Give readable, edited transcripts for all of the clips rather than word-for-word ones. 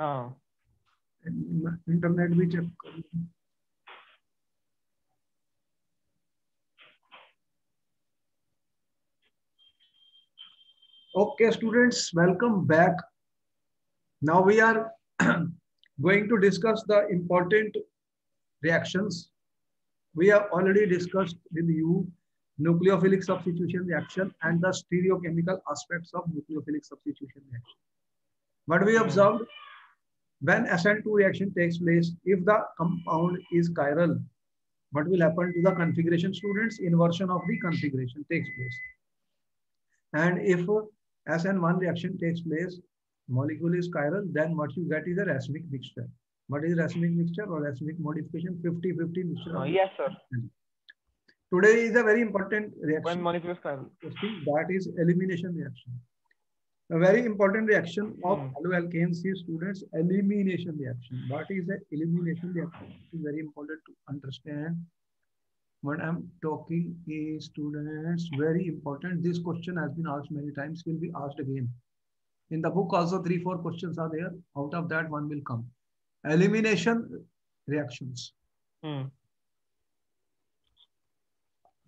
हाँ इंटरनेट भी चेक कर। Okay, students, welcome back. Now we are going to discuss the important reactions. We have already discussed with you nucleophilic substitution reaction and the stereochemical aspects of nucleophilic substitution reaction. What we observed, when SN2 reaction takes place, if the compound is chiral, what will happen to the configuration, students? Inversion of the configuration takes place. And if SN1 reaction takes place, molecule is chiral, then what you get is a racemic mixture. What is racemic mixture or racemic modification? 50-50 mixture of. yes sir. Today is a very important reaction. When molecule is chiral. That is elimination reaction. A very important reaction of haloalkanes is, students, elimination reaction. What is the elimination reaction? It is very important to understand. What I'm talking is, students, very important. This question has been asked many times, will be asked again. In the book also 3-4 questions are there. Out of that, one will come. Elimination reactions.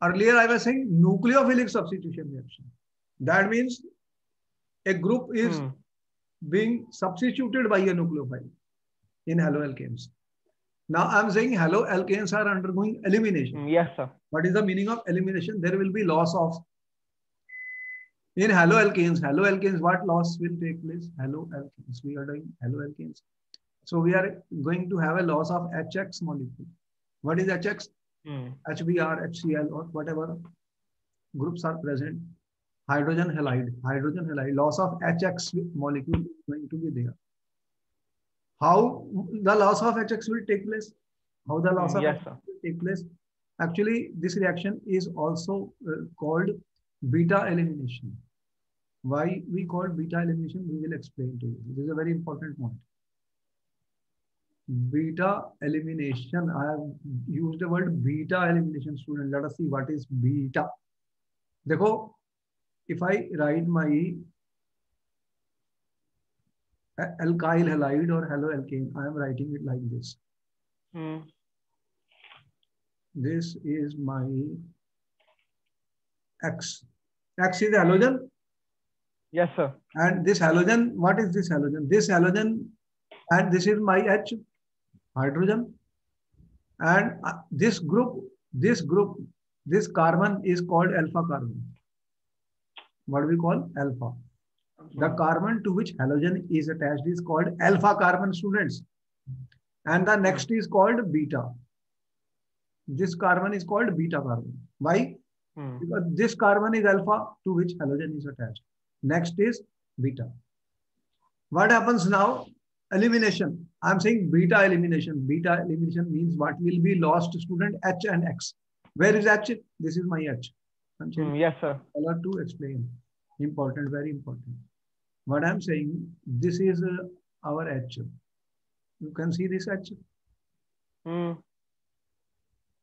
Earlier I was saying nucleophilic substitution reaction. That means a group is being substituted by a nucleophile in haloalkanes. Now I am saying haloalkanes are undergoing elimination. Yes sir. What is the meaning of elimination? There will be loss of. In haloalkanes, what loss will take place? Haloalkanes. We are doing haloalkanes. So we are going to have a loss of HX molecule. What is HX? HBr, HCl, or whatever groups are present. Hydrogen halide, loss of HX molecule is going to be there. How the loss of HX will take place? How the loss of HX will take place? Actually, this reaction is also called beta elimination. Why we call beta elimination, we will explain to you. This is a very important point. Beta elimination, I have used the word beta elimination, student. Let us see what is beta. Dekho, if I write my alkyl halide or haloalkane, I am writing it like this. This is my X. X is the halogen. Yes, sir. And this halogen, what is this halogen? This halogen, and this is my H, hydrogen. And this carbon is called alpha carbon. What do we call? Alpha. The carbon to which halogen is attached is called alpha carbon, students. And the next is called beta. This carbon is called beta carbon. Why? Because this carbon is alpha to which halogen is attached. Next is beta. What happens now? Elimination. I am saying beta elimination. Beta elimination means what will be lost, student? H and X. Where is H? This is my H. Yes, sir. Color to explain. Important, very important. What I am saying, this is our H. You can see this H.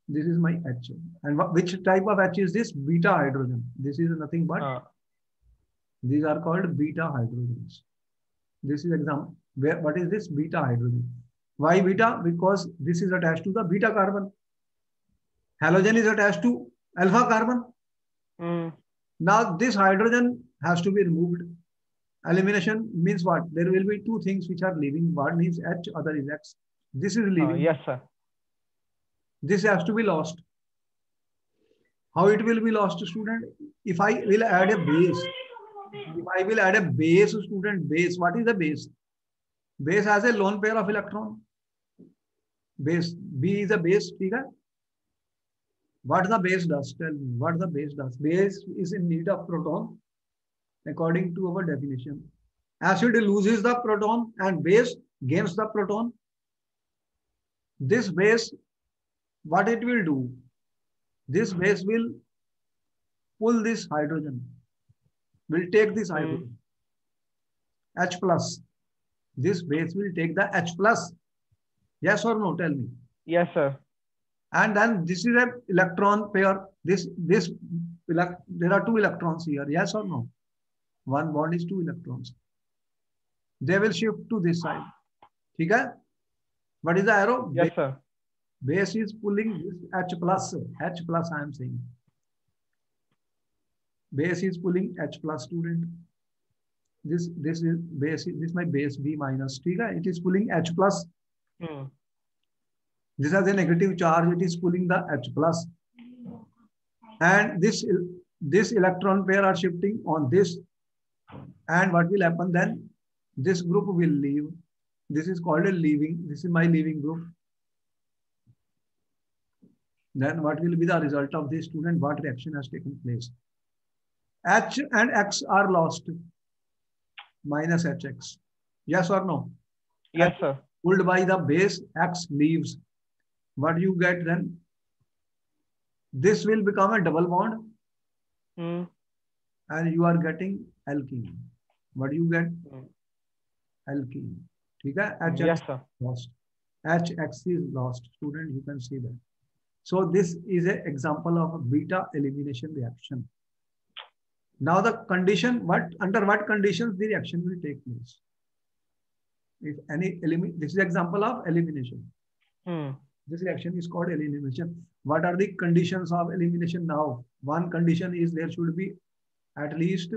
This is my H. And which type of H is this? Beta hydrogen. This is nothing but, these are called beta hydrogens. This is example. What is this? Beta hydrogen. Why beta? Because this is attached to the beta carbon. Halogen is attached to alpha carbon. Now this hydrogen has to be removed. Elimination means what? There will be two things which are leaving. One is H, other is X. This is leaving. Yes, sir. This has to be lost. How it will be lost, student? If I will add a base, student, base, what is the base? Base has a lone pair of electron. Base, B is a base, okay? What the base does? Tell me, what the base does? Base is in need of proton, according to our definition. Acid loses the proton and base gains the proton. This base, what it will do? This base will pull this hydrogen, will take this hydrogen, H plus. This base will take the H plus. Yes or no? Tell me. Yes, sir. And then this is an electron pair. There are two electrons here. Yes or no? One bond is two electrons. They will shift to this side. ठीक है. What is the arrow? Yes, sir. Base is pulling this H plus. H plus I am saying. Base is pulling H plus, student. This is base. This is my base B minus. ठीक है. It is pulling H plus. This has a negative charge. It is pulling the H plus. And this electron pair are shifting on this. And what will happen then? This group will leave. This is called a leaving. This is my leaving group. Then what will be the result of this, student? What reaction has taken place? H and X are lost. Minus HX. Yes or no? Yes, sir. Pulled by the base, X leaves. What do you get then? This will become a double bond. And you are getting alkene. What do you get? Alkene. ठीक है? HX Yes, sir. lost. HX is lost. Student, you can see that. So this is an example of a beta elimination reaction. Now the condition, under what conditions the reaction will take place? If any this is example of elimination. This reaction is called elimination. What are the conditions of elimination now? One condition is there should be at least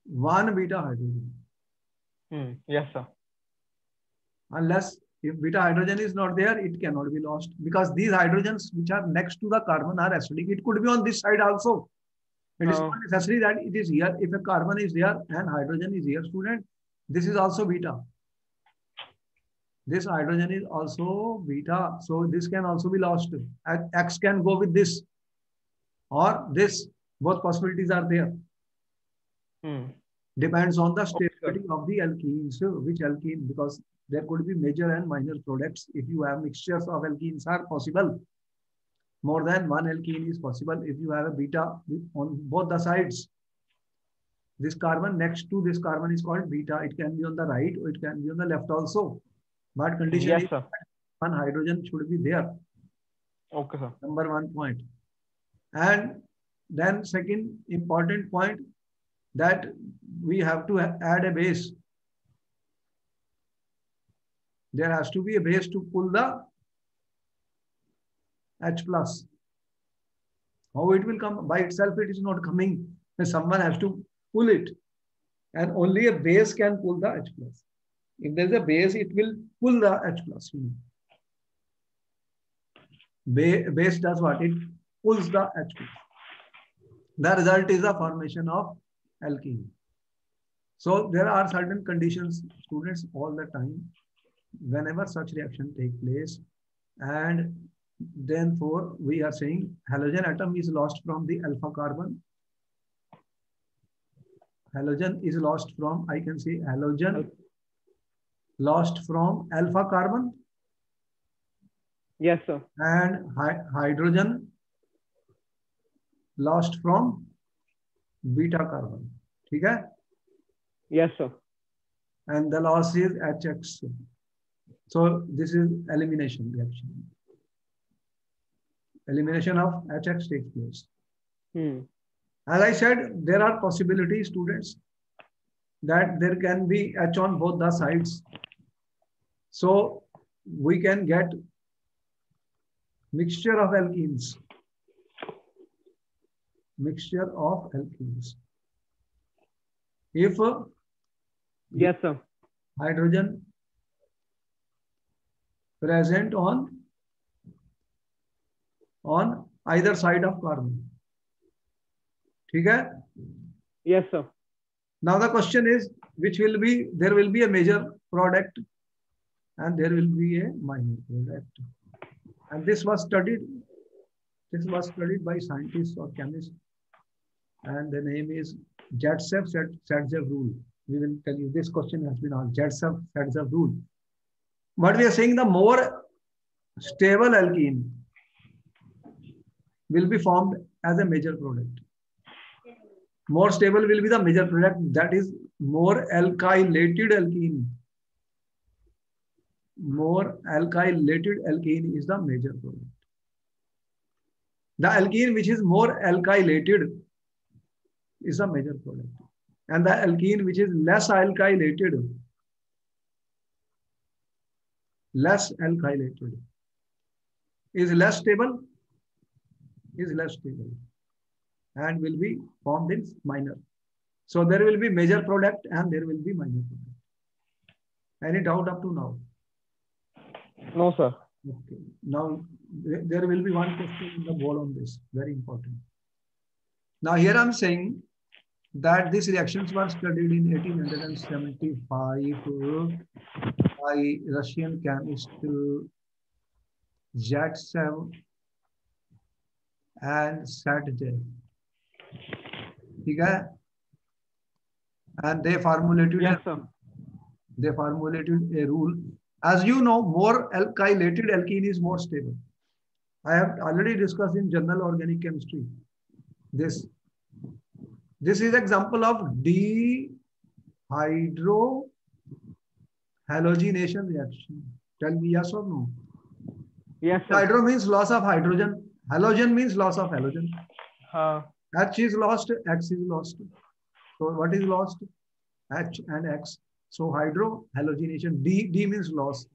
one beta hydrogen. Yes, sir. Unless if beta hydrogen is not there, it cannot be lost, because these hydrogens which are next to the carbon are acidic. It could be on this side also. It is not necessary that it is here. If a carbon is there and hydrogen is here, student, this is also beta. This hydrogen is also beta. So this can also be lost. X can go with this or this. Both possibilities are there. Depends on the stability of the alkenes. Which alkene? Because there could be major and minor products. If you have mixtures of alkenes are possible. More than one alkene is possible if you have a beta on both the sides. This carbon next to this carbon is called beta. It can be on the right or it can be on the left also. But condition Yes, is sir. one hydrogen should be there. Okay, sir. Number 1 point. And then second important point, that we have to add a base. There has to be a base to pull the H plus. How it will come? By itself it is not coming. Someone has to pull it. And only a base can pull the H plus. If there is a base, it will pull the H plus. Base does what? It pulls the H plus. The result is the formation of alkene. So there are certain conditions, students, all the time, whenever such reaction take place, and therefore we are saying halogen atom is lost from the alpha carbon. Halogen is lost from, I can say halogen lost from alpha carbon. Yes, sir. And hydrogen lost from beta carbon. Okay? Yes, sir. And the loss is HX. So this is elimination reaction. Elimination of HX takes place. As I said, there are possibilities, students, that there can be H on both the sides. So we can get mixture of alkenes. Mixture of alkenes. If Yes, sir. hydrogen present on either side of carbon. Okay? Yes, sir. Now the question is, which will be, there will be a major product and there will be a minor product. And this was studied by scientists or chemists, and the name is Jadzev-Sadzev rule. We will tell you, this question has been asked, Jadzev-Sadzev rule. But we are saying the more stable alkene will be formed as a major product. More stable will be the major product, that is more alkylated alkene. More alkylated alkene is the major product. The alkene which is more alkylated is a major product. And the alkene which is less alkylated less alkylated. Is less stable, is less stable, and will be formed in minor. So there will be major product and there will be minor product. Any doubt up to now? No, sir. Okay. Now there will be one question in the board on this. Very important. Now here I'm saying that these reactions were studied in 1875 by Russian chemist Zaitsev and Satydev. Okay? And they formulated Yes, sir. a rule. As you know, more alkylated alkene is more stable. I have already discussed in General Organic Chemistry. This is example of dehydrohalogenation reaction. Tell me yes or no. Yes, sir. Hydro means loss of hydrogen. Halogen means loss of halogen. H is lost, X is lost. So what is lost? H and X. So hydrohalogenation. D means loss.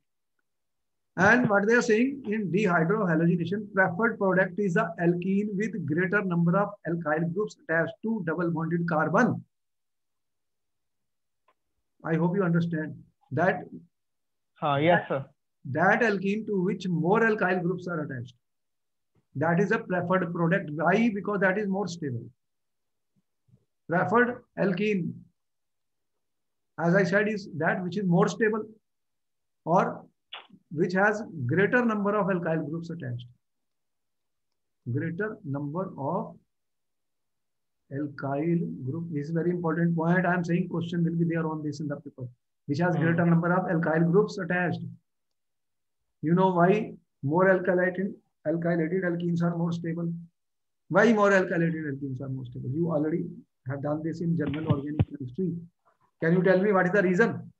And what they are saying in dehydrohalogenation, preferred product is the alkene with greater number of alkyl groups attached to double bonded carbon. I hope you understand that. Yes, sir. That alkene to which more alkyl groups are attached. That is a preferred product. Why? Because that is more stable. Preferred alkene, as I said, is that which is more stable or which has greater number of alkyl groups attached. Greater number of alkyl group is very important point. I am saying question will be there on this in the paper. Which has greater number of alkyl groups attached. You know why more alkylated alkenes are more stable? Why more alkylated alkenes are more stable? You already have done this in General Organic Chemistry. Can you tell me what is the reason?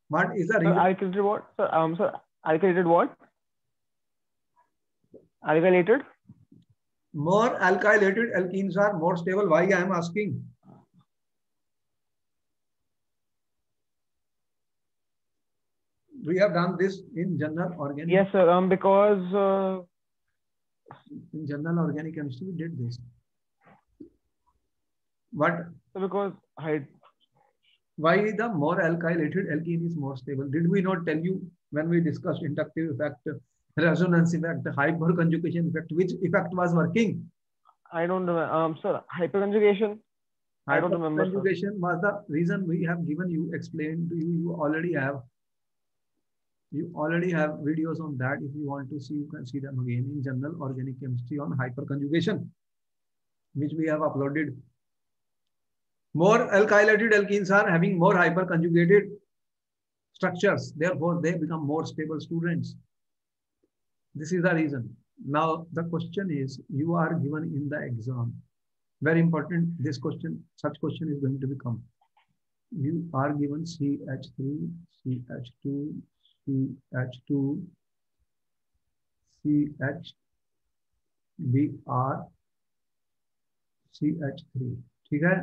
What is the reason? Alkylated what? Sir, alkylated what? Alkylated? More alkylated alkenes are more stable. Why I am asking? We have done this in General Organic. Yes, sir. Because in General Organic Chemistry we did this. What? Because why the more alkylated alkene is more stable? Did we not tell you when we discussed inductive effect, resonance effect, hyperconjugation effect, which effect was working? I don't remember. Sir, hyperconjugation. I don't remember. Hyperconjugation was the reason we have given you, explained to you. You already have videos on that. If you want to see, you can see them again in General Organic Chemistry on hyperconjugation, which we have uploaded. More alkylated alkenes are having more hyperconjugated structures. Therefore, they become more stable students. This is the reason. Now, the question is, you are given in the exam. Very important, this question, such question is going to become. You are given CH3, CH2, CH2, CHBr, CH3. Okay?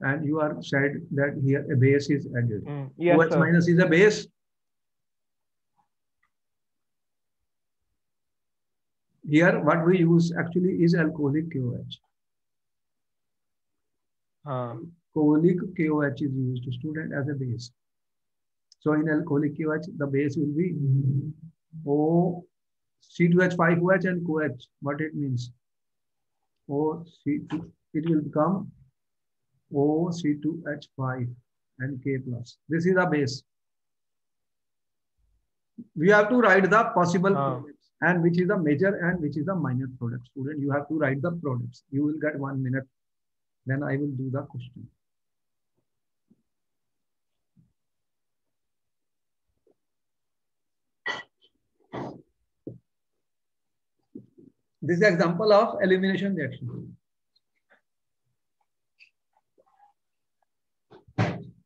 And you are said that here a base is added. Yes, OH minus is a base. Here, what we use actually is alcoholic KOH. Alcoholic KOH is used, student, as a base. So in alcoholic KOH, the base will be O C2H5OH and COH. What it means? OC2. It will become OC2H5 and K plus. This is the base. We have to write the possible products and which is the major and which is the minor product. Student, you have to write the products. You will get 1 minute. Then I will do the question. This is an example of elimination reaction.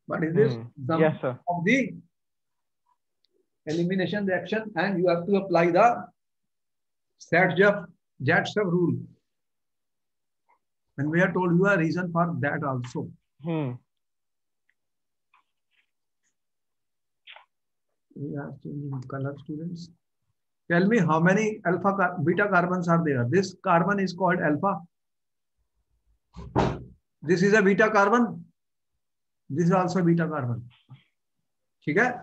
What is this? Yes, sir. Of the elimination reaction, and you have to apply the Zaitsev rule. And we have told you a reason for that also. We are changing color, students. Tell me how many alpha beta carbons are there. This carbon is called alpha. This is a beta carbon. This is also beta carbon. ठीक है?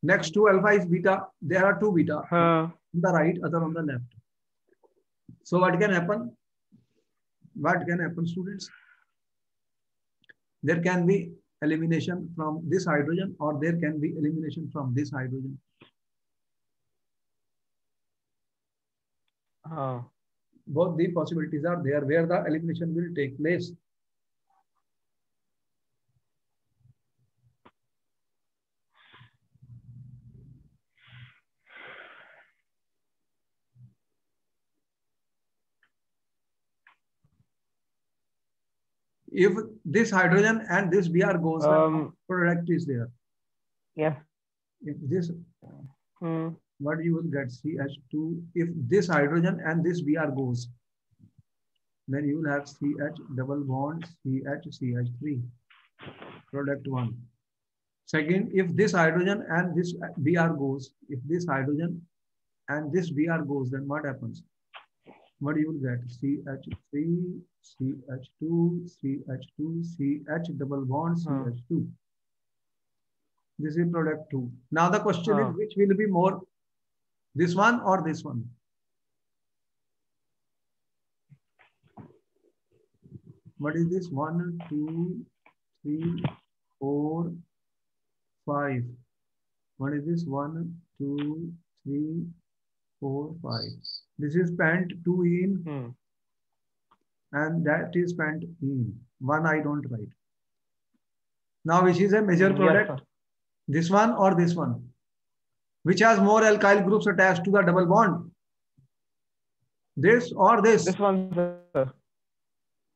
Next to alpha is beta. There are two beta. On the right, other on the left. So what can happen? What can happen, students? There can be elimination from this hydrogen, or there can be elimination from this hydrogen. Both the possibilities are there where the elimination will take place. If this hydrogen and this Br goes, the product is there. Yeah. If this, what you will get CH2. If this hydrogen and this Br goes, then you will have CH double bond CH3. Product 1. Second, if this hydrogen and this Br goes, if this hydrogen and this Br goes, then what happens? What you will get? CH3, CH2, CH2, CH double bond CH2. This is product 2. Now the question is, which will be more, this one or this one? What is this? 1, 2, 3, 4, 5. What is this? 1, 2, 3, 4, 5. This is pant 2-ene and that is pant ene. 1 I don't write. Now which is a major product? Yes, this one or this one? Which has more alkyl groups attached to the double bond? This or this? This one, sir.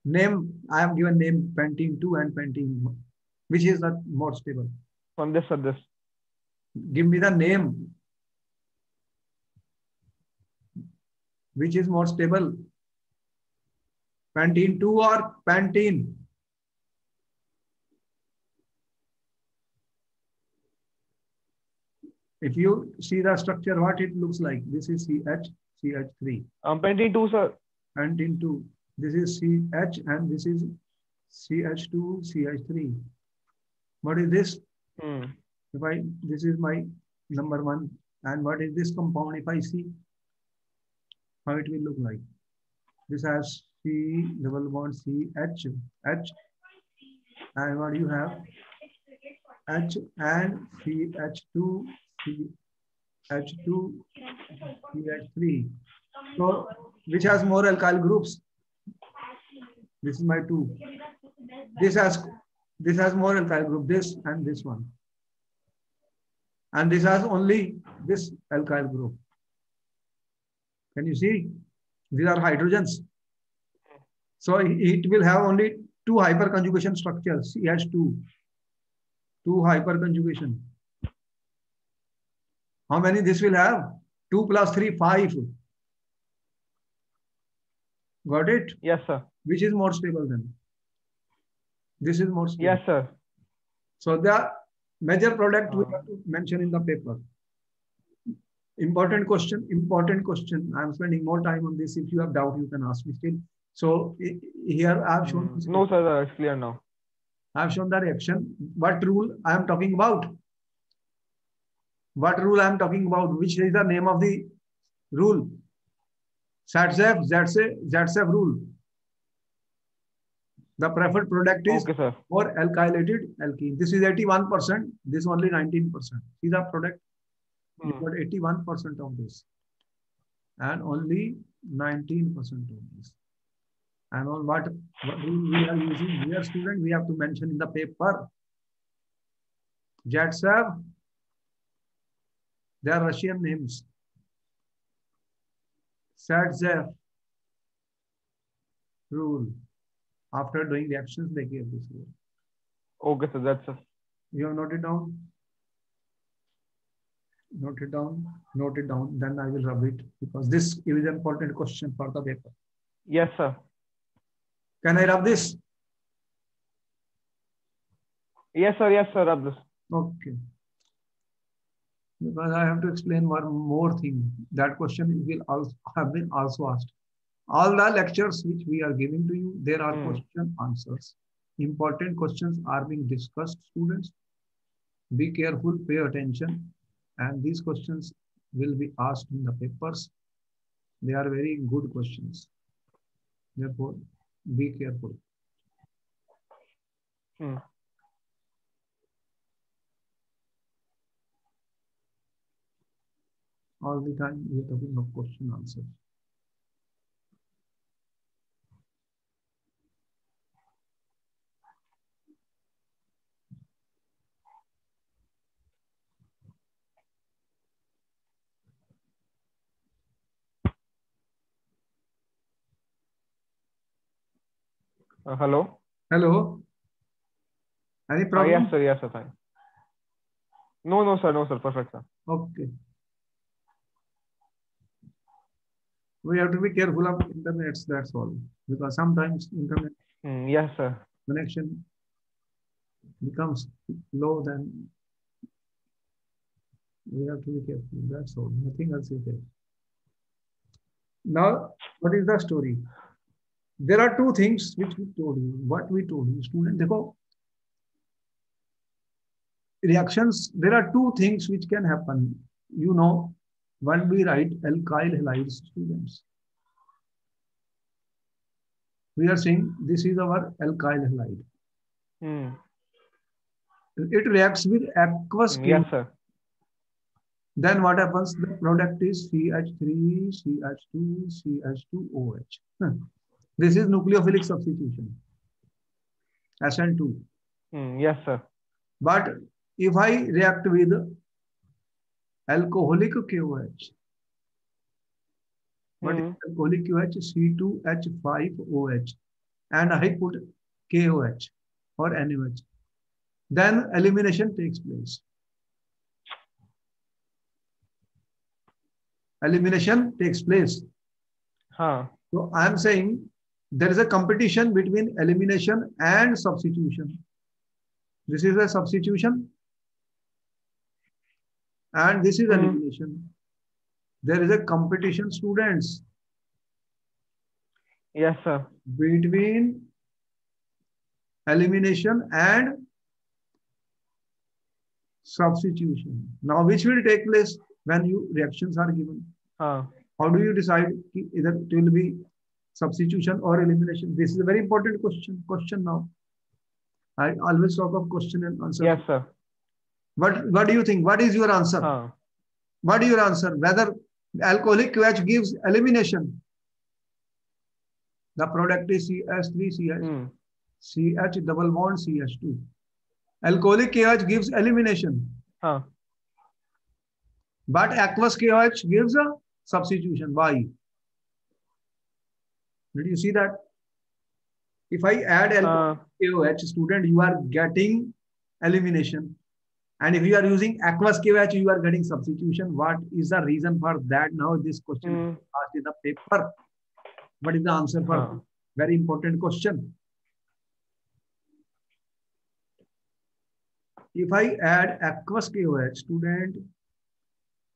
Name, I am given name pentene 2 and pentene 1. Which is the more stable? From this or this? Give me the name. Which is more stable? Pentene 2 or pentene? If you see the structure, what it looks like. This is CH, CH3. Pentene 2, sir. Pentene 2. This is CH and this is CH2, CH3. What is this? If I, this is my number 1. And what is this compound? If I see how it will look like. This has C double bond CH, H. And what do you have? H and CH2, CH2, CH3. So, which has more alkyl groups? This is my 2. This has more alkyl group, this and this one. And this has only this alkyl group. Can you see? These are hydrogens. So it will have only 2 hyperconjugation structures, CH2. 2 hyperconjugation. How many this will have? 2 plus 3, 5. Got it? Yes, sir. Which is more stable then? This is more stable. Yes, sir. So the major product we have to mention in the paper. Important question. I am spending more time on this. If you have doubt, you can ask me still. So here I have shown. No, sir, it's clear now. I have shown the reaction. What rule I am talking about? What rule I am talking about? Which is the name of the rule? Zaitsev rule. The preferred product is more alkylated alkene. This is 81%. This only 19%. See the product. You got 81% of this, and only 19% of this. And on what rule we are using here, student, we have to mention in the paper. Zaitsev. They are Russian names. Zaitsev rule. After doing reactions, they gave this rule. Okay, so that's it. You have noted down? Note it down, then I will rub it because this is an important question for the paper. Yes, sir. Can I rub this? Yes, sir, rub this. Okay. Because I have to explain one more thing. That question will also have been also asked. All the lectures which we are giving to you, there are Hmm. question answers. Important questions are being discussed, students. Be careful, pay attention, and these questions will be asked in the papers. They are very good questions. Therefore, be careful. Hmm. All the time we are talking of question answers. Hello. Hello, any Yes, problem? sir. Yes, sir. Fine. No, no, sir. No, sir. Perfect, sir. Okay. We have to be careful of internets, that's all. Because sometimes internet Hmm. Yes, sir. connection becomes low, then we have to be careful. That's all. Nothing else is there. Now, what is the story? There are two things which we told you. What we told you, student, देखो, reactions, there are two things which can happen. You know, when we write alkyl halides, students, we are saying this is our alkyl halide. Hmm. It reacts with aqueous Yes, Q. sir. Then what happens? The product is CH3, CH2, CH2OH. This is nucleophilic substitution, SN2. Yes, sir. But if I react with alcoholic KOH, what is Hmm. alcoholic KOH? C2H5OH, and I put KOH or NaOH. Then elimination takes place. Elimination takes place. Huh. So I am saying there is a competition between elimination and substitution. This is a substitution and this is Hmm. elimination. There is a competition, students, Yes, sir. between elimination and substitution. Now, which will take place when you reactions are given? Huh. How do you decide either it will be substitution or elimination? This is a very important question. Question now. I always talk of question and answer. Yes, sir. What do you think? What is your answer? Huh. What is your answer? Whether alcoholic QH gives elimination. The product is CH3, Hmm. CH double bond CH2. Alcoholic KOH gives elimination, Huh. but aqueous KOH gives a substitution. Why? Did you see that? If I add alcoholic KOH, student, you are getting elimination. And if you are using aqueous KOH, you are getting substitution. What is the reason for that? Now this question is asked in the paper. What is the answer for Huh. very important question? If I add aqueous KOH, student,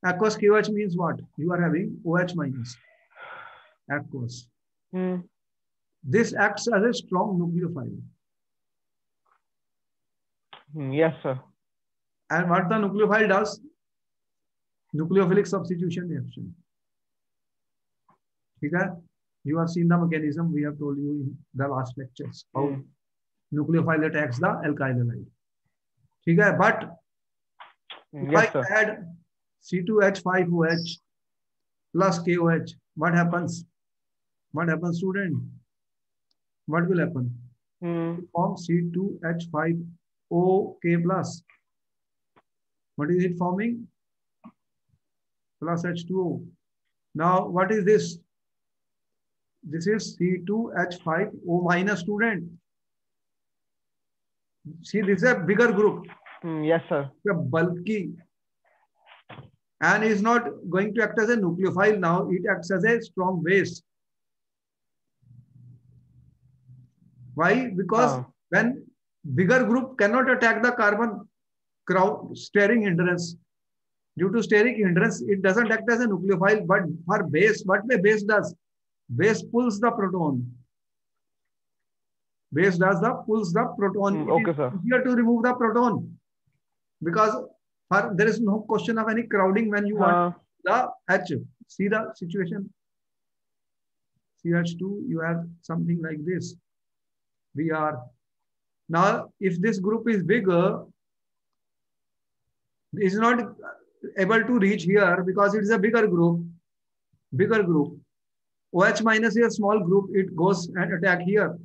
aqueous KOH means what? You are having OH minus, aqueous. Hmm. This acts as a strong nucleophile. Yes, sir. And what the nucleophile does? Nucleophilic substitution reaction. Okay? You have seen the mechanism we have told you in the last lectures. How nucleophile attacks the alkyl halide. Okay? But if Yes, I sir. add C2H5OH plus KOH, what happens? What happens, student? What will happen? Form C2H5OK plus. What is it forming? Plus H2O. Now, what is this? This is C2H5O minus, student. See, this is a bigger group. Yes, sir. A bulky. And is not going to act as a nucleophile now. It acts as a strong base. Why? Because when bigger group cannot attack the carbon stirring hindrance, Due to steric hindrance, it doesn't act as a nucleophile, but for base, what the base does? Base pulls the proton. Base does the pulls the proton. It is Okay, sir. easier to remove the proton because there is no question of any crowding when you want the H. See the situation. CH2, you have something like this. We are now, if this group is bigger, it is not able to reach here because it is a bigger group. Bigger group. OH minus is a small group. It goes and attack here.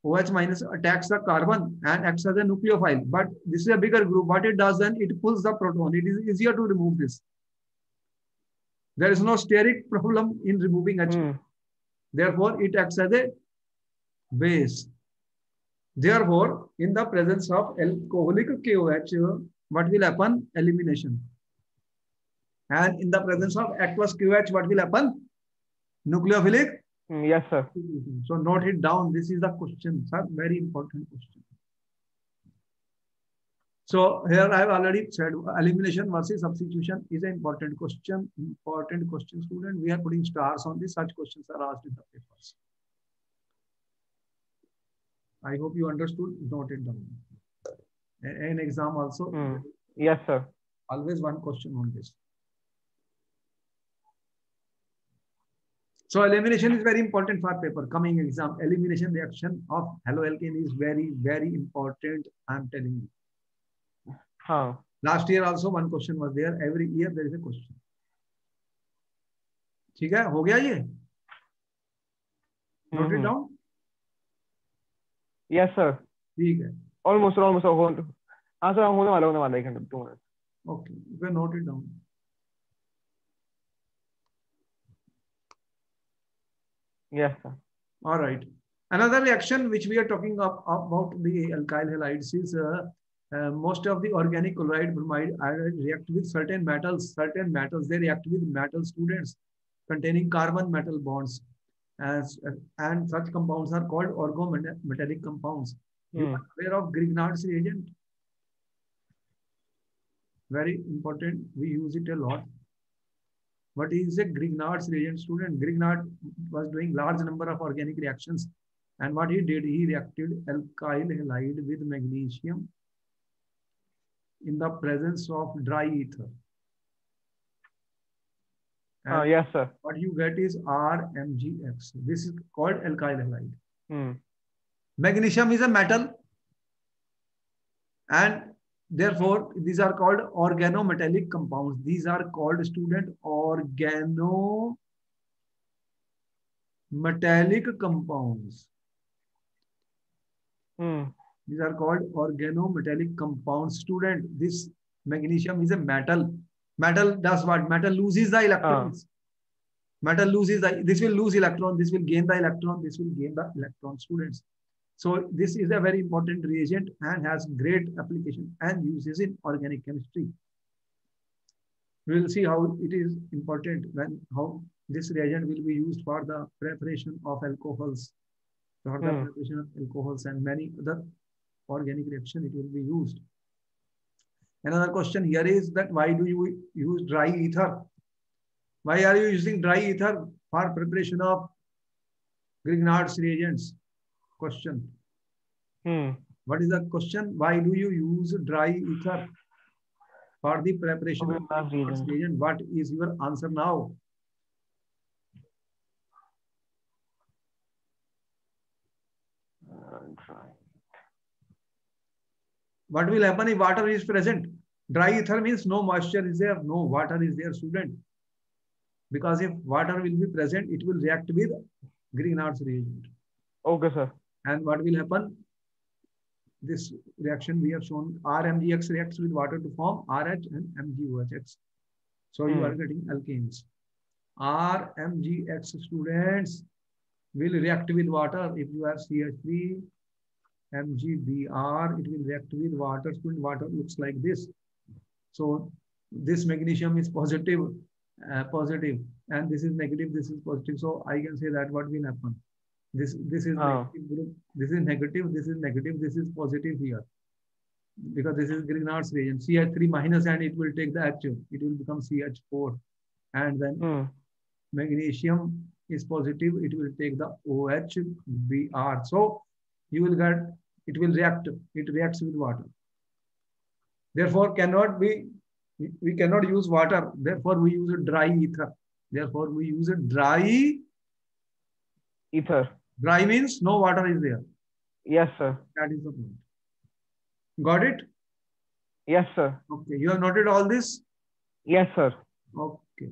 OH minus attacks the carbon and acts as a nucleophile. But this is a bigger group. What it does then, it pulls the proton. It is easier to remove this. There is no steric problem in removing H. Therefore, it acts as a base. Therefore, in the presence of alcoholic KOH, what will happen? Elimination. And in the presence of aqueous KOH, what will happen? Nucleophilic. Yes, sir. So note it down. This is the question, sir. Very important question. So here I have already said elimination versus substitution is an important question. Important question, student. We are putting stars on this. Such questions are asked in the papers. I hope you understood. Note it down. An exam also. Yes, sir. Always one question on this. So elimination is very important for paper. Coming exam, elimination reaction of haloalkane is very, very important. I am telling you. Last year also one question was there. Every year there is a question. ठीक है, हो गया ये? Note it down. Yes, sir. ठीक है. Almost. हाँ sir, होने वाला एक घंटे 2 minutes. Okay, you can note it down. Yes, sir. All right. Another reaction which we are talking about the alkyl halides is most of the organic chloride bromide react with certain metals. Certain metals, they react with metal, students, containing carbon metal bonds. And such compounds are called organometallic compounds. You are aware of Grignard's reagent? Very important. We use it a lot. What is a Grignard's reagent, student? Grignard was doing large number of organic reactions. And what he did, he reacted alkyl halide with magnesium in the presence of dry ether. Yes, sir. What you get is RMgX. This is called alkyl halide. Magnesium is a metal. And therefore, these are called organometallic compounds. These are called, student, organometallic compounds. These are called organometallic compounds. Student, this magnesium is a metal. Metal does what? Metal loses the electrons. Metal loses this will lose electron, this will gain the electron, this will gain the electron, students. So this is a very important reagent and has great application and uses in organic chemistry. We will see how it is important how this reagent will be used for the preparation of alcohols, for the preparation of alcohols and many other organic reaction. It will be used. Another question here is that why do you use dry ether? Why are you using dry ether for preparation of Grignard's reagents? Question. What is the question? Why do you use dry ether for the preparation of Grignard's reagent? What is your answer now? What will happen if water is present? Dry ether means no moisture is there, no water is there, student. Because if water will be present, it will react with Grignard's reagent. Okay, sir. And what will happen? This reaction we have shown, RMgX reacts with water to form RH and MgOH. So you are getting alkanes. RMgX, students, will react with water. If you have CH3, MgBr, it will react with water. Student, water looks like this. So this magnesium is positive, and this is negative, this is positive. So I can say that what will happen? This is negative group, this is negative, this is negative, this is positive here. because this is Grignard's reagent. CH3 minus, and it will take the H. It will become CH4. And then magnesium is positive. It will take the OH, Br. So you will get, it will react. It reacts with water. Therefore, we cannot use water. Therefore, we use a dry ether. Therefore, we use a dry ether. Dry means no water is there. Yes, sir. That is the point. Got it? Yes, sir. Okay. You have noted all this? Yes, sir. Okay.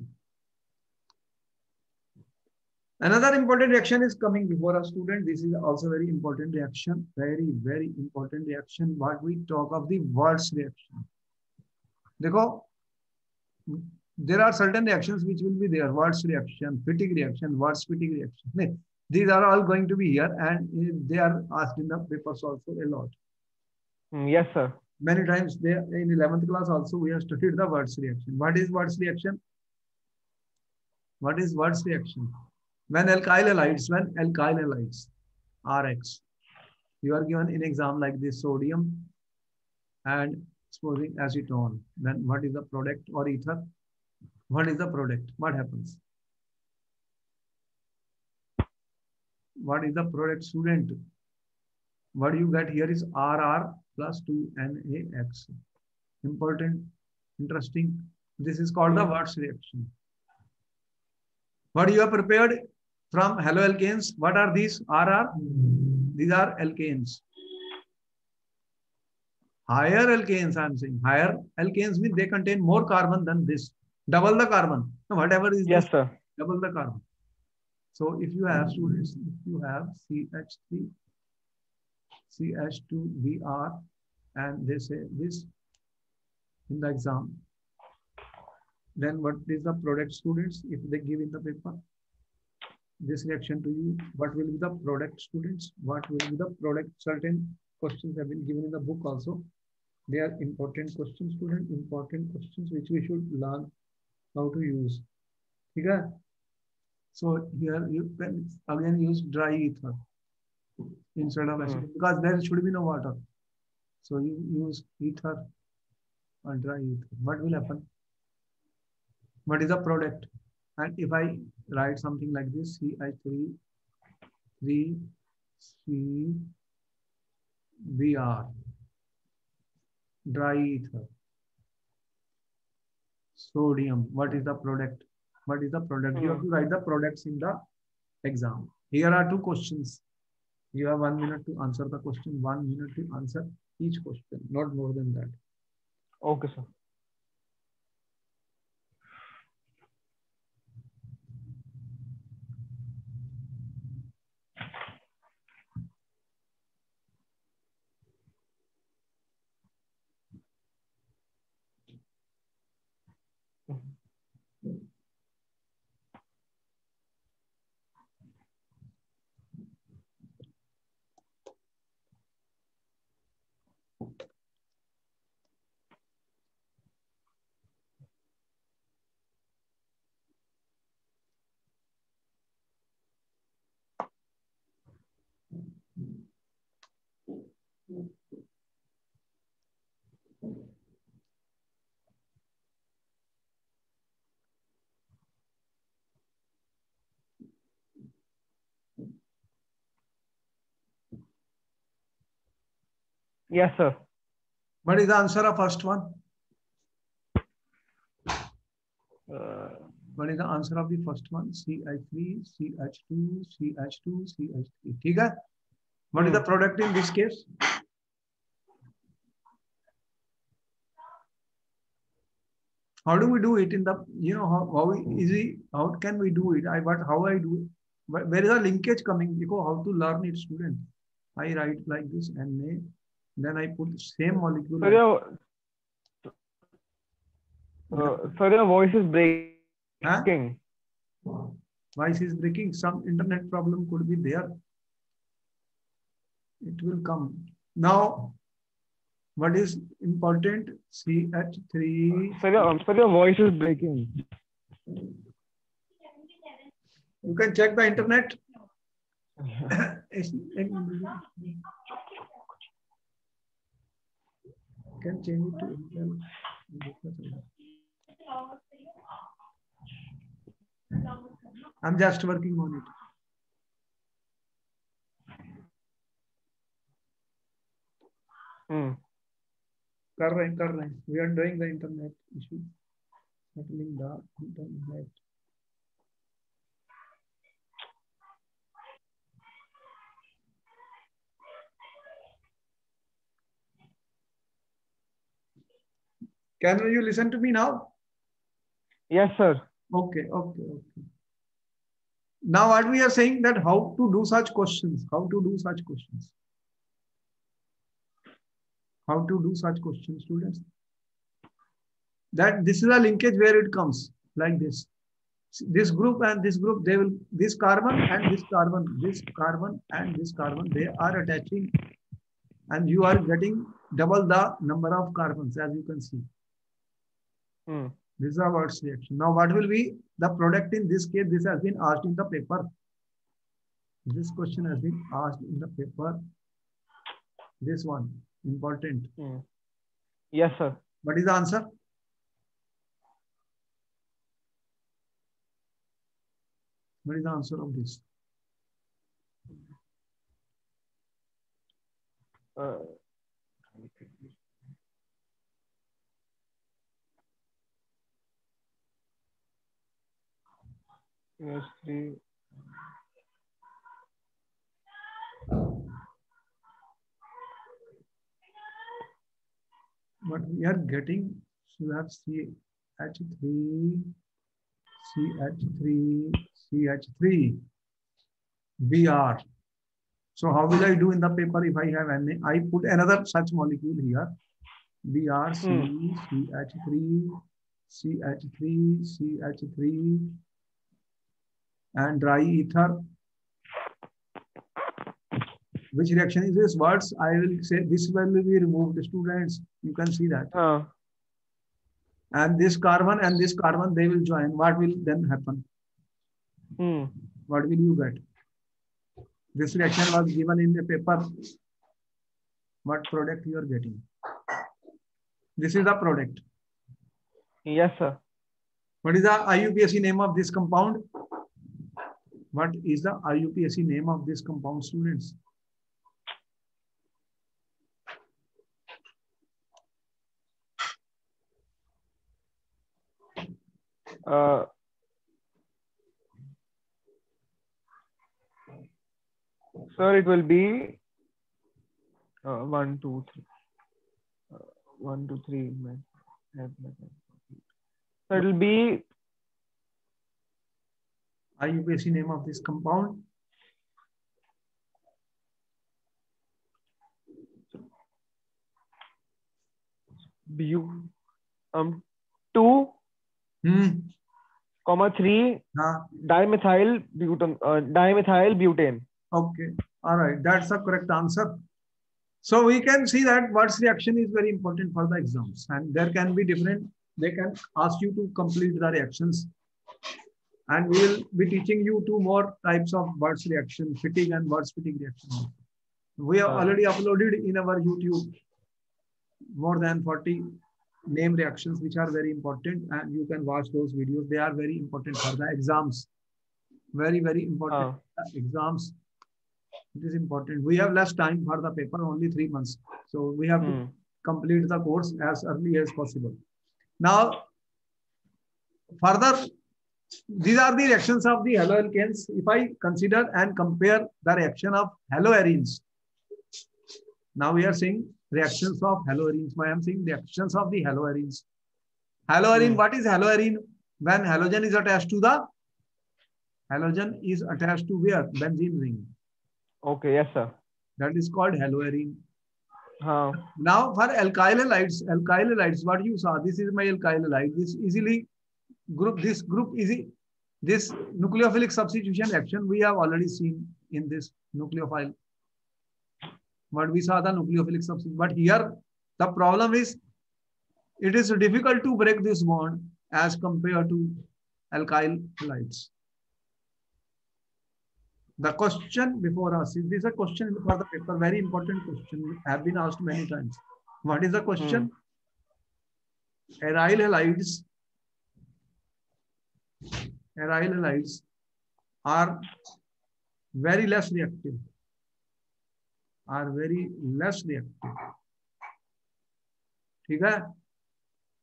Another important reaction is coming before us, student. This is also very important reaction. Very, very important reaction. What we talk of the Wurtz reaction. Dekho, there are certain reactions which will be there. Wurtz reaction, Fittig reaction, Wurtz-Fittig reaction. These are all going to be here, and they are asked in the papers also a lot. Yes, sir. Many times they, in 11th class also we have studied the Wurtz reaction. What is Wurtz reaction? What is Wurtz reaction? When alkyl halides, RX, you are given in exam like this, sodium and supposing acetone. Then what is the product or ether? What is the product? What happens? What is the product, student? What you get here is RR plus 2NaX. Important, interesting. This is called the Wurtz reaction. What you have prepared from haloalkanes? What are these? RR? These are alkanes. Higher alkanes, I am saying. Higher alkanes mean they contain more carbon than this. Double the carbon. Whatever is yes, this, sir. double the carbon. So if you have, students, if you have CH3, CH2Br, and they say this in the exam, then what is the product, students? If they give in the paper this reaction to you, what will be the product, students? What will be the product? Certain questions have been given in the book also. They are important questions, student, important questions which we should learn how to use. Okay? So here you can again use dry ether instead of acid because there should be no water. So you use ether or dry ether. What will happen? What is the product? And if I write something like this, CH3, 3CBr, dry ether, sodium. What is the product? What is the product? You have to write the products in the exam. Here are two questions. You have 1 minute to answer the question, 1 minute to answer each question, not more than that. Okay, sir. Yes, sir. What is the answer of first one? What is the answer of the first one? CH3, CH2, CH2, CH3. Okay? What is the product in this case? How do we do it in the, you know, how easy, how can we do it? How I do it? Where is the linkage coming? Because how to learn it, student? I write like this, Na, then I put same molecule. Sir, your voice is breaking. Huh? Voice is breaking. Some internet problem could be there. It will come. Now, what is important? CH3. Sir, your voice is breaking. You can check the internet. can change it to Intel. I'm just working on it. कर रहे हैं. We are doing the internet issue. Settling the internet. Can you listen to me now? Yes, sir. Okay. Now what we are saying that how to do such questions. How to do such questions, students? That this is a linkage where it comes like this. This group and this group, they will, this carbon and this carbon, they are attaching, and you are getting double the number of carbons, as you can see. This is a Wurtz reaction. Now what will be the product in this case? This has been asked in the paper. This question has been asked in the paper. This one, important. Yes, sir. What is the answer? What is the answer of this? Yes, 3. But we are getting, so we have CH3, Br. So how will I do in the paper if I have Na? I put another such molecule here. Br, CH3, and dry ether. Which reaction is this? Words I will say this will be removed, students. You can see that. And this carbon and this carbon, they will join. What will then happen? What will you get? This reaction was given in the paper. What product you are getting? This is the product. Yes, sir. What is the IUPAC name of this compound? What is the IUPAC name of this compound, students? Sir, it will be 1, 2, 3. 1, 2, 3. So it will be IUPAC name of this compound. Bu 2, 3 dimethyl butane. Okay, all right, that's the correct answer. So we can see that Wurtz reaction is very important for the exams, and there can be different, they can ask you to complete the reactions, and we will be teaching you 2 more types of Wurtz reaction, fatigue and Wurtz fatigue reaction. We have already uploaded in our YouTube more than 40 name reactions, which are very important, and you can watch those videos. They are very important for the exams. Very, very important exams. It is important. We have less time for the paper, only 3 months. So we have to complete the course as early as possible. Now, further, these are the reactions of the haloalkanes. If I consider and compare the reaction of haloarenes, now we are saying reactions of haloarenes. I am saying reactions of the haloarenes. Haloarene, what is haloarene? When halogen is attached to the, halogen is attached to where? Benzene ring. Okay, yes, sir. That is called haloarene. Now for alkyl halides, what you saw, this is my alkyl halide. This easily group, this nucleophilic substitution reaction we have already seen in this nucleophile. But we saw the nucleophilic substitution. But here the problem is, it is difficult to break this bond as compared to alkyl halides. The question before us, is this a question for the paper? Very important question, have been asked many times. What is the question? Aryl halides are very less reactive. ठीक है?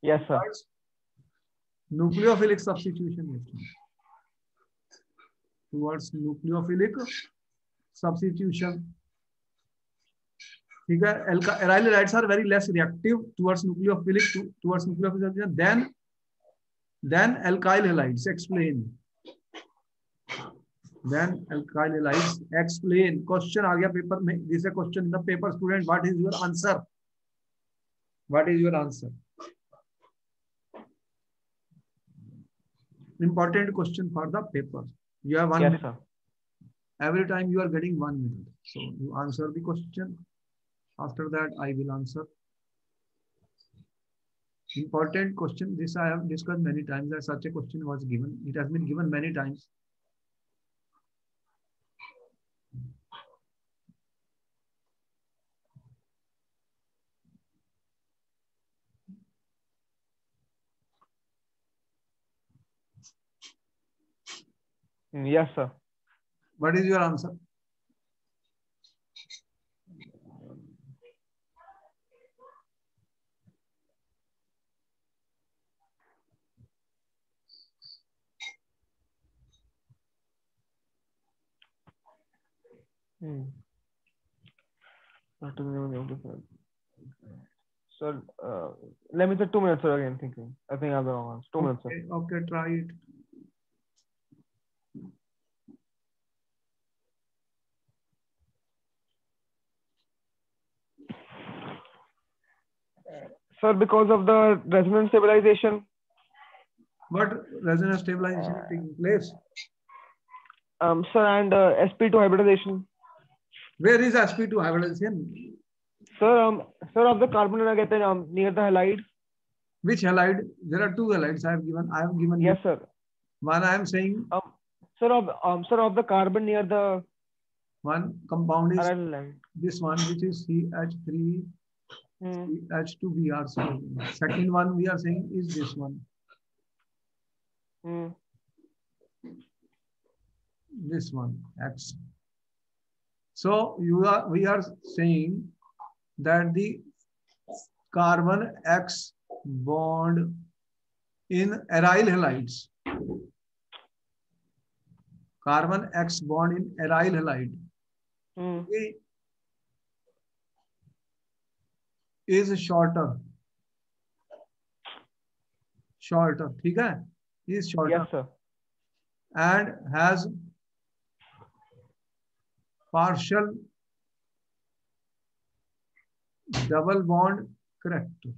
Yes, sir. Nucleophilic substitution towards nucleophilic substitution. ठीक है? Aryl halides are very less reactive towards nucleophilic substitution than alkyl halides. Explain. Then alkyl halides. Explain. Question आ गया paper में. This is a question in the paper, student. What is your answer? What is your answer? Important question for the paper. You have 1 minute. Sir. Every time you are getting 1 minute. So you answer the question. After that, I will answer. Important question. This I have discussed many times that such a question was given. It has been given many times. Yes, sir. What is your answer? Sir, let me say 2 minutes, sir, again thinking. I think I have the wrong answer. 2 minutes, sir. Okay, try it. Sir, because of the resonance stabilization. What resonance stabilization is taking place? Sir, and sp2 hybridization. Where is sp2 hybridization? Sir, sir, of the carbon near the halide. Which halide? There are 2 halides I have given. Yes, you. sir. One I am saying. Sir, of the carbon near the one compound is halide. This one, which is CH3 CH2Br. Second one we are saying is this one. This one, X. So we are saying that the carbon X bond in aryl halides. Carbon X bond in aryl halide is shorter. ठीक है? Is shorter. Yes, sir. And has partial double bond character.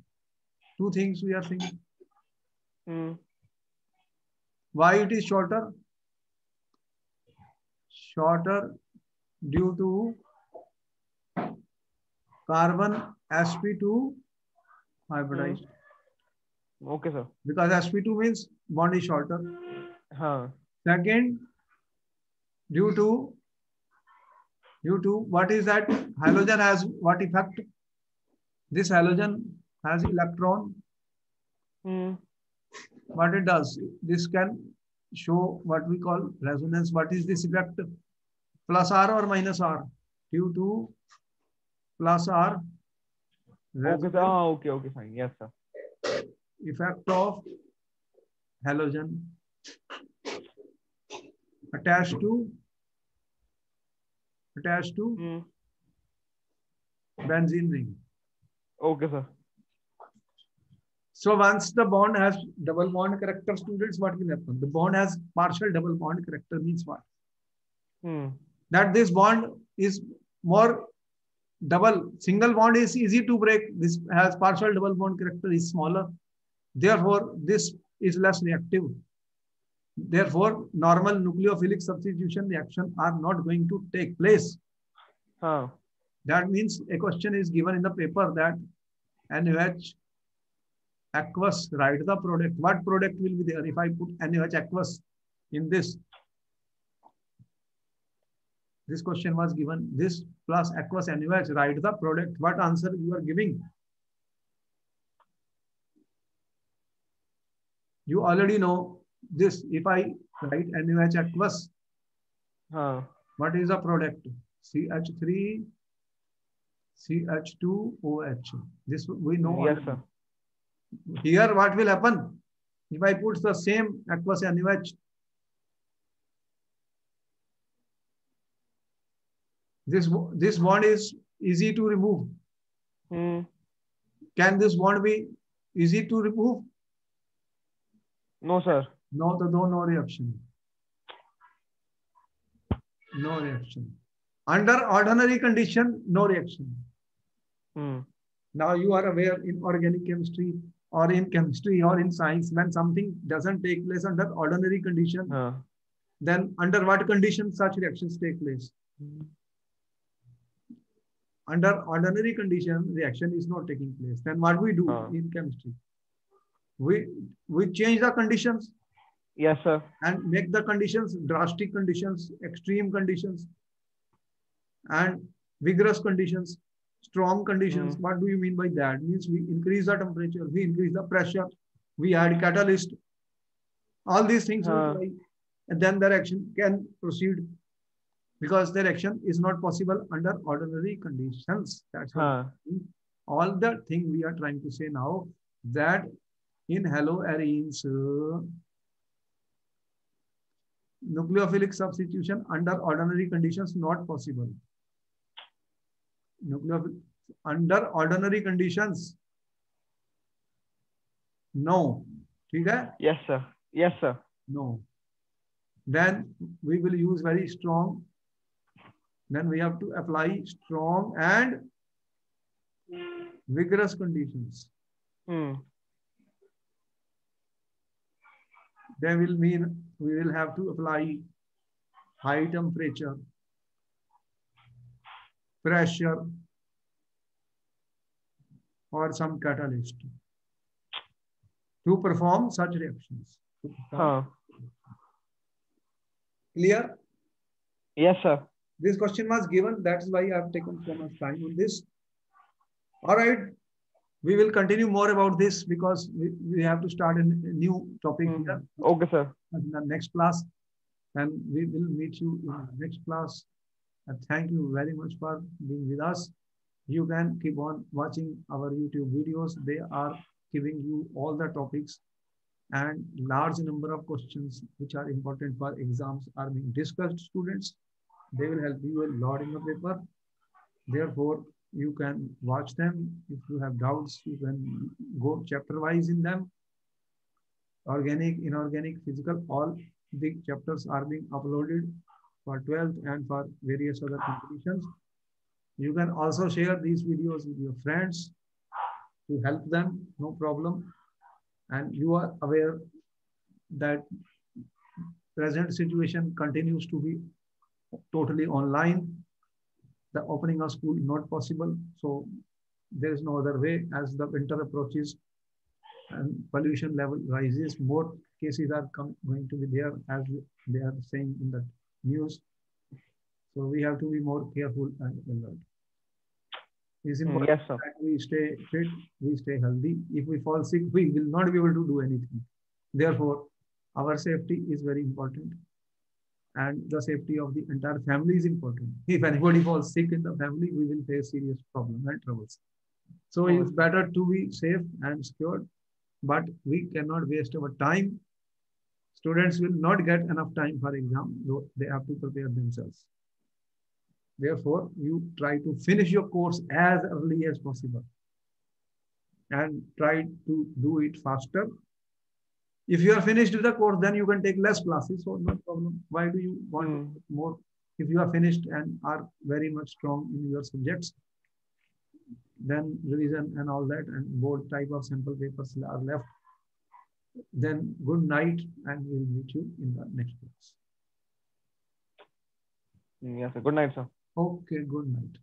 2 things we are saying. Why it is shorter? Shorter due to carbon sp2 hybridized. Okay, sir. Because sp2 means bond is shorter. Second, due to what is that? Halogen has what effect? This halogen has electron. What it does? This can show what we call resonance. What is this effect? Plus R or minus R? Due to plus R. Okay, okay, fine. Yes, sir. Effect of halogen attached to benzene ring. Okay, sir. So once the bond has double bond character, students, what will happen? The bond has partial double bond character means what? That this bond is more double. Single bond is easy to break. This has partial double bond character is smaller. Therefore, this is less reactive. Therefore, normal nucleophilic substitution reaction are not going to take place. That means a question is given in the paper that NaOH aqueous, write the product. What product will be there if I put NaOH aqueous in this? This question was given. This plus aqueous NaOH, write the product. What answer you are giving? You already know this. If I write NaOH aqueous, what is the product? CH3 CH2OH. This we know Yes, already. sir. Here, what will happen? If I put the same aqueous NaOH, this bond is easy to remove. Can this bond be easy to remove? No, sir. No, no reaction. No reaction. Under ordinary condition, no reaction. Now you are aware in organic chemistry or in chemistry or in science, when something doesn't take place under ordinary condition, then under what conditions such reactions take place? Under ordinary condition, reaction is not taking place. Then what we do in chemistry? We change the conditions. Yes, sir. And make the conditions drastic conditions, extreme conditions, and vigorous conditions, strong conditions. What do you mean by that? Means we increase the temperature, we increase the pressure, we add catalyst. All these things we try, and then the reaction can proceed, because the reaction is not possible under ordinary conditions. That's all the thing we are trying to say now, that in haloarenes, nucleophilic substitution under ordinary conditions not possible. Under ordinary conditions, no. Okay? Yes, sir. Yes, sir. No. Then we will use very strong. Then we have to apply strong and vigorous conditions. They will mean we will have to apply high temperature, pressure, or some catalyst to perform such reactions. Clear? Yes, sir. This question was given. That's why I have taken so much time on this. All right. We will continue more about this, because we have to start a new topic here. Okay, sir. In the next class. And we will meet you in the next class. And thank you very much for being with us. You can keep on watching our YouTube videos. They are giving you all the topics, and large number of questions which are important for exams are being discussed, students. They will help you a lot in the paper. Therefore, you can watch them. If you have doubts, you can go chapter wise in them. Organic, inorganic, physical, all the chapters are being uploaded for 12th and for various other competitions. You can also share these videos with your friends to help them, no problem. And you are aware that present situation continues to be totally online. The opening of school is not possible. So there is no other way. As the winter approaches and pollution level rises, more cases are going to be there, as they are saying in the news. So we have to be more careful and alert. It's important that we stay fit, we stay healthy. If we fall sick, we will not be able to do anything. Therefore, our safety is very important. And the safety of the entire family is important. If anybody falls sick in the family, we will face serious problems and troubles. So it's better to be safe and secure, but we cannot waste our time. Students will not get enough time for exam, though they have to prepare themselves. Therefore, you try to finish your course as early as possible and try to do it faster. If you are finished with the course, then you can take less classes, so no problem. Why do you want more? If you are finished and are very much strong in your subjects, then revision and all that and board type of sample papers are left. Then good night, and we'll meet you in the next class. Yes, sir. Good night, sir. Okay, good night.